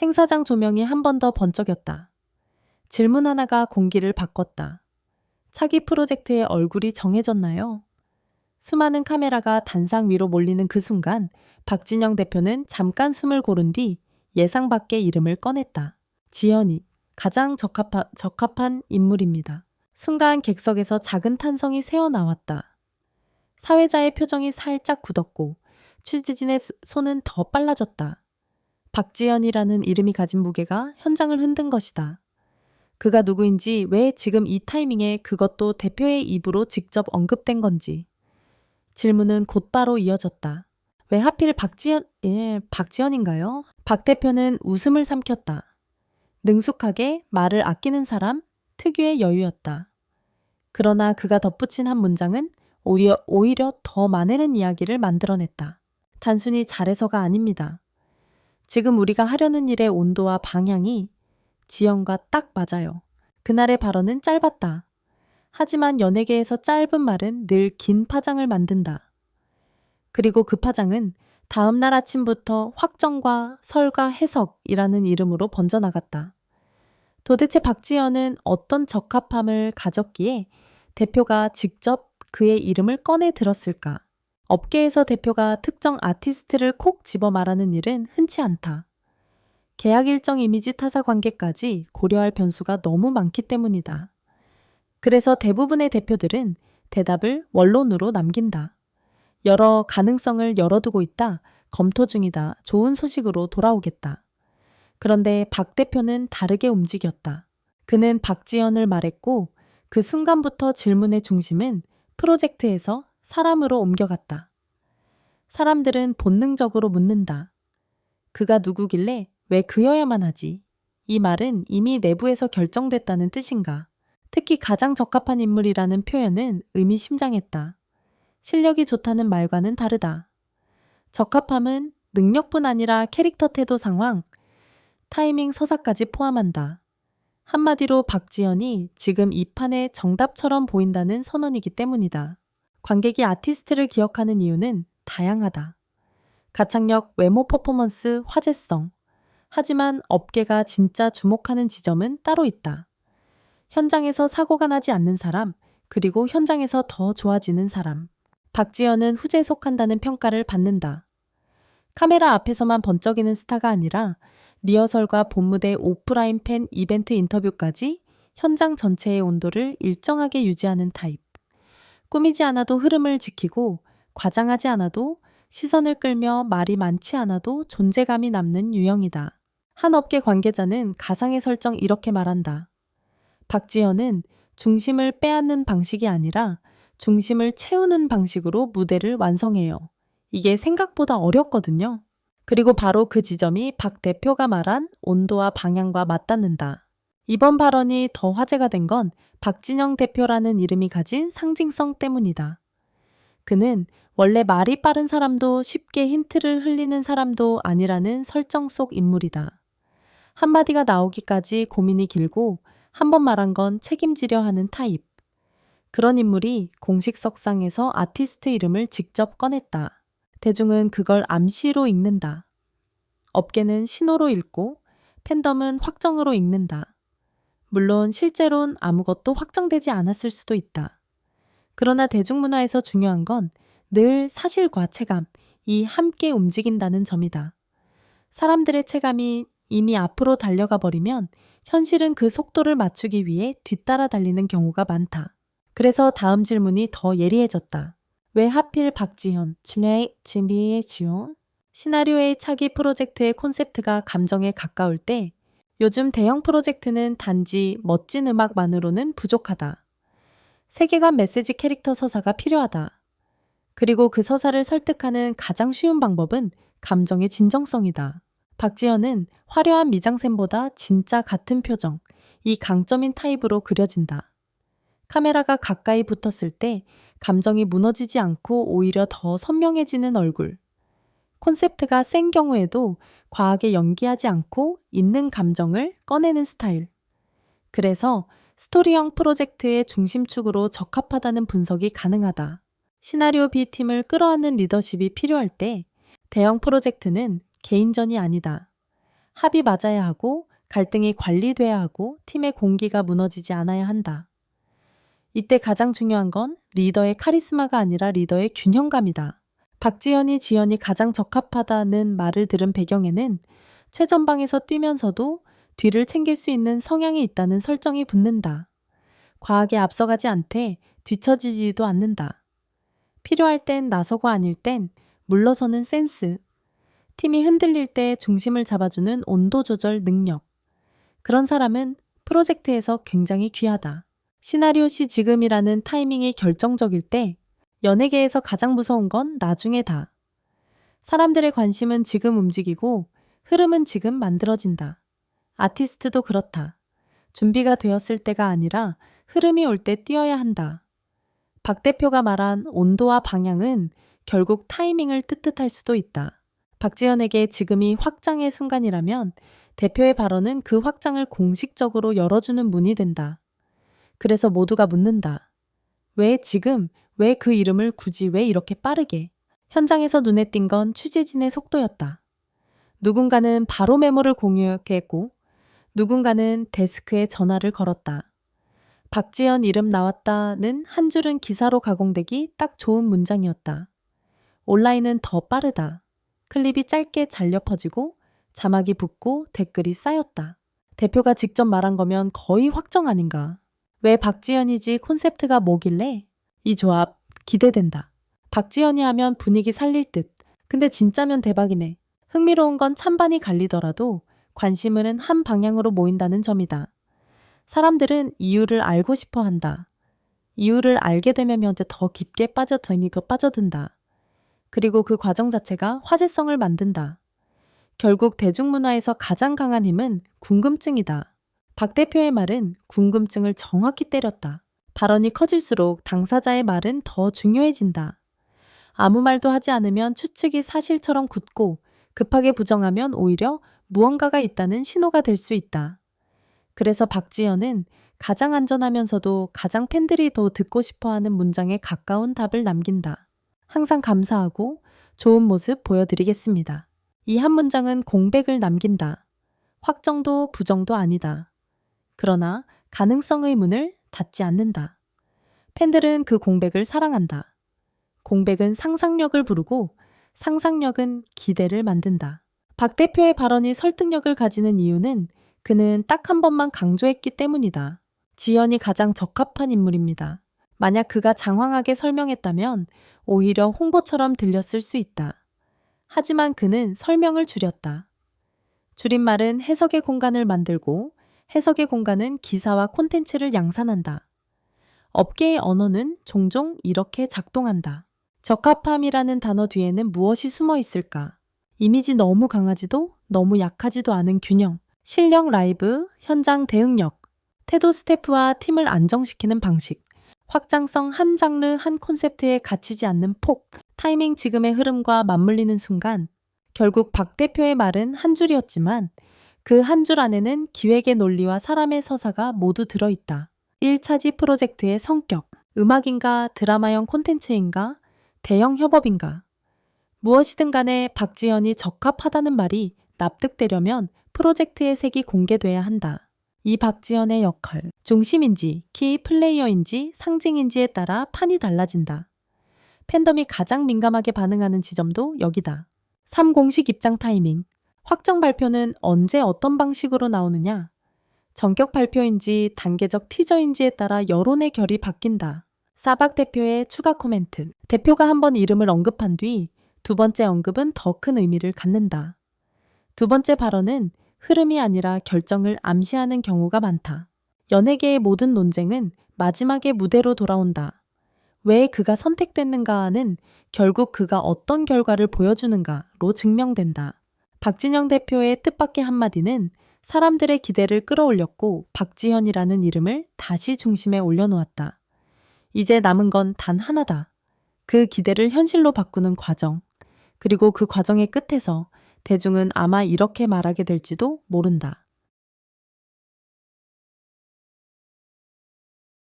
행사장 조명이 한 번 더 번쩍였다. 질문 하나가 공기를 바꿨다. 차기 프로젝트의 얼굴이 정해졌나요? 수많은 카메라가 단상 위로 몰리는 그 순간 박진영 대표는 잠깐 숨을 고른 뒤 예상 밖의 이름을 꺼냈다. 지연이 가장 적합한 인물입니다. 순간 객석에서 작은 탄성이 새어나왔다. 사회자의 표정이 살짝 굳었고 취재진의 손은 더 빨라졌다. 박지연이라는 이름이 가진 무게가 현장을 흔든 것이다. 그가 누구인지 왜 지금 이 타이밍에 그것도 대표의 입으로 직접 언급된 건지. 질문은 곧바로 이어졌다. 왜 하필 박지연인가요? 박 대표는 웃음을 삼켰다. 능숙하게 말을 아끼는 사람, 특유의 여유였다. 그러나 그가 덧붙인 한 문장은 오히려 더 많은 이야기를 만들어냈다. 단순히 잘해서가 아닙니다. 지금 우리가 하려는 일의 온도와 방향이 지연과 딱 맞아요. 그날의 발언은 짧았다. 하지만 연예계에서 짧은 말은 늘 긴 파장을 만든다. 그리고 그 파장은 다음 날 아침부터 확정과 설과 해석이라는 이름으로 번져나갔다. 도대체 박지연은 어떤 적합함을 가졌기에 대표가 직접 그의 이름을 꺼내 들었을까? 업계에서 대표가 특정 아티스트를 콕 집어 말하는 일은 흔치 않다. 계약 일정 이미지 타사 관계까지 고려할 변수가 너무 많기 때문이다. 그래서 대부분의 대표들은 대답을 원론으로 남긴다. 여러 가능성을 열어두고 있다. 검토 중이다. 좋은 소식으로 돌아오겠다. 그런데 박 대표는 다르게 움직였다. 그는 박지연을 말했고 그 순간부터 질문의 중심은 프로젝트에서 사람으로 옮겨갔다. 사람들은 본능적으로 묻는다. 그가 누구길래 왜 그여야만 하지? 이 말은 이미 내부에서 결정됐다는 뜻인가? 특히 가장 적합한 인물이라는 표현은 의미심장했다. 실력이 좋다는 말과는 다르다. 적합함은 능력뿐 아니라 캐릭터 태도 상황, 타이밍 서사까지 포함한다. 한마디로 박지연이 지금 이 판의 정답처럼 보인다는 선언이기 때문이다. 관객이 아티스트를 기억하는 이유는 다양하다. 가창력, 외모 퍼포먼스, 화제성. 하지만 업계가 진짜 주목하는 지점은 따로 있다. 현장에서 사고가 나지 않는 사람, 그리고 현장에서 더 좋아지는 사람. 박지연은 후제에 속한다는 평가를 받는다. 카메라 앞에서만 번쩍이는 스타가 아니라 리허설과 본무대 오프라인 팬 이벤트 인터뷰까지 현장 전체의 온도를 일정하게 유지하는 타입. 꾸미지 않아도 흐름을 지키고 과장하지 않아도 시선을 끌며 말이 많지 않아도 존재감이 남는 유형이다. 한 업계 관계자는 가상의 설정 이렇게 말한다. 박지연은 중심을 빼앗는 방식이 아니라 중심을 채우는 방식으로 무대를 완성해요. 이게 생각보다 어렵거든요. 그리고 바로 그 지점이 박 대표가 말한 온도와 방향과 맞닿는다. 이번 발언이 더 화제가 된 건 박진영 대표라는 이름이 가진 상징성 때문이다. 그는 원래 말이 빠른 사람도 쉽게 힌트를 흘리는 사람도 아니라는 설정 속 인물이다. 한마디가 나오기까지 고민이 길고 한 번 말한 건 책임지려 하는 타입. 그런 인물이 공식 석상에서 아티스트 이름을 직접 꺼냈다. 대중은 그걸 암시로 읽는다. 업계는 신호로 읽고 팬덤은 확정으로 읽는다. 물론 실제론 아무것도 확정되지 않았을 수도 있다. 그러나 대중문화에서 중요한 건 늘 사실과 체감, 이 함께 움직인다는 점이다. 사람들의 체감이 이미 앞으로 달려가 버리면 현실은 그 속도를 맞추기 위해 뒤따라 달리는 경우가 많다. 그래서 다음 질문이 더 예리해졌다. 왜 하필 박지현, 진리의 지원? 시나리오의 차기 프로젝트의 콘셉트가 감정에 가까울 때 요즘 대형 프로젝트는 단지 멋진 음악만으로는 부족하다. 세계관 메시지 캐릭터 서사가 필요하다. 그리고 그 서사를 설득하는 가장 쉬운 방법은 감정의 진정성이다. 박지현은 화려한 미장센보다 진짜 같은 표정, 이 강점인 타입으로 그려진다. 카메라가 가까이 붙었을 때 감정이 무너지지 않고 오히려 더 선명해지는 얼굴. 콘셉트가 센 경우에도 과하게 연기하지 않고 있는 감정을 꺼내는 스타일. 그래서 스토리형 프로젝트의 중심축으로 적합하다는 분석이 가능하다. 시나리오 B팀을 끌어안는 리더십이 필요할 때 대형 프로젝트는 개인전이 아니다. 합이 맞아야 하고 갈등이 관리돼야 하고 팀의 공기가 무너지지 않아야 한다. 이때 가장 중요한 건 리더의 카리스마가 아니라 리더의 균형감이다. 박지현이 지연이 가장 적합하다는 말을 들은 배경에는 최전방에서 뛰면서도 뒤를 챙길 수 있는 성향이 있다는 설정이 붙는다. 과하게 앞서가지 않되 뒤처지지도 않는다. 필요할 땐 나서고 아닐 땐 물러서는 센스. 팀이 흔들릴 때 중심을 잡아주는 온도 조절 능력. 그런 사람은 프로젝트에서 굉장히 귀하다. 시나리오 시 지금이라는 타이밍이 결정적일 때 연예계에서 가장 무서운 건 나중에다. 사람들의 관심은 지금 움직이고 흐름은 지금 만들어진다. 아티스트도 그렇다. 준비가 되었을 때가 아니라 흐름이 올 때 뛰어야 한다. 박 대표가 말한 온도와 방향은 결국 타이밍을 뜻할 수도 있다. 박지현에게 지금이 확장의 순간이라면 대표의 발언은 그 확장을 공식적으로 열어주는 문이 된다. 그래서 모두가 묻는다. 왜 지금? 왜 그 이름을 굳이 왜 이렇게 빠르게? 현장에서 눈에 띈 건 취재진의 속도였다. 누군가는 바로 메모를 공유했고 누군가는 데스크에 전화를 걸었다. 박지현 이름 나왔다는 한 줄은 기사로 가공되기 딱 좋은 문장이었다. 온라인은 더 빠르다. 클립이 짧게 잘려 퍼지고 자막이 붙고 댓글이 쌓였다. 대표가 직접 말한 거면 거의 확정 아닌가. 왜 박지현이지 콘셉트가 뭐길래? 이 조합 기대된다. 박지현이 하면 분위기 살릴 듯. 근데 진짜면 대박이네. 흥미로운 건 찬반이 갈리더라도 관심은 한 방향으로 모인다는 점이다. 사람들은 이유를 알고 싶어 한다. 이유를 알게 되면 이제 더 깊게 빠져든다. 그리고 그 과정 자체가 화제성을 만든다. 결국 대중문화에서 가장 강한 힘은 궁금증이다. 박 대표의 말은 궁금증을 정확히 때렸다. 발언이 커질수록 당사자의 말은 더 중요해진다. 아무 말도 하지 않으면 추측이 사실처럼 굳고 급하게 부정하면 오히려 무언가가 있다는 신호가 될 수 있다. 그래서 박지현은 가장 안전하면서도 가장 팬들이 더 듣고 싶어하는 문장에 가까운 답을 남긴다. 항상 감사하고 좋은 모습 보여드리겠습니다. 이 한 문장은 공백을 남긴다. 확정도 부정도 아니다. 그러나 가능성의 문을 닫지 않는다. 팬들은 그 공백을 사랑한다. 공백은 상상력을 부르고 상상력은 기대를 만든다. 박 대표의 발언이 설득력을 가지는 이유는 그는 딱 한 번만 강조했기 때문이다. 지연이 가장 적합한 인물입니다. 만약 그가 장황하게 설명했다면 오히려 홍보처럼 들렸을 수 있다. 하지만 그는 설명을 줄였다. 줄임말은 해석의 공간을 만들고 해석의 공간은 기사와 콘텐츠를 양산한다. 업계의 언어는 종종 이렇게 작동한다. 적합함이라는 단어 뒤에는 무엇이 숨어 있을까? 이미지 너무 강하지도 너무 약하지도 않은 균형, 실력 라이브, 현장 대응력, 태도 스태프와 팀을 안정시키는 방식, 확장성 한 장르 한 콘셉트에 갇히지 않는 폭, 타이밍 지금의 흐름과 맞물리는 순간, 결국 박 대표의 말은 한 줄이었지만 그 한 줄 안에는 기획의 논리와 사람의 서사가 모두 들어있다. 1차지 프로젝트의 성격, 음악인가 드라마형 콘텐츠인가 대형 협업인가. 무엇이든 간에 박지현이 적합하다는 말이 납득되려면 프로젝트의 색이 공개돼야 한다. 이 박지현의 역할, 중심인지 키 플레이어인지 상징인지에 따라 판이 달라진다. 팬덤이 가장 민감하게 반응하는 지점도 여기다. 3. 공식 입장 타이밍. 확정 발표는 언제 어떤 방식으로 나오느냐? 전격 발표인지 단계적 티저인지에 따라 여론의 결이 바뀐다. 사박 대표의 추가 코멘트. 대표가 한번 이름을 언급한 뒤 두 번째 언급은 더 큰 의미를 갖는다. 두 번째 발언은 흐름이 아니라 결정을 암시하는 경우가 많다. 연예계의 모든 논쟁은 마지막에 무대로 돌아온다. 왜 그가 선택됐는가는 결국 그가 어떤 결과를 보여주는가로 증명된다. 박진영 대표의 뜻밖의 한마디는 사람들의 기대를 끌어올렸고 박지현이라는 이름을 다시 중심에 올려놓았다. 이제 남은 건 단 하나다. 그 기대를 현실로 바꾸는 과정. 그리고 그 과정의 끝에서 대중은 아마 이렇게 말하게 될지도 모른다.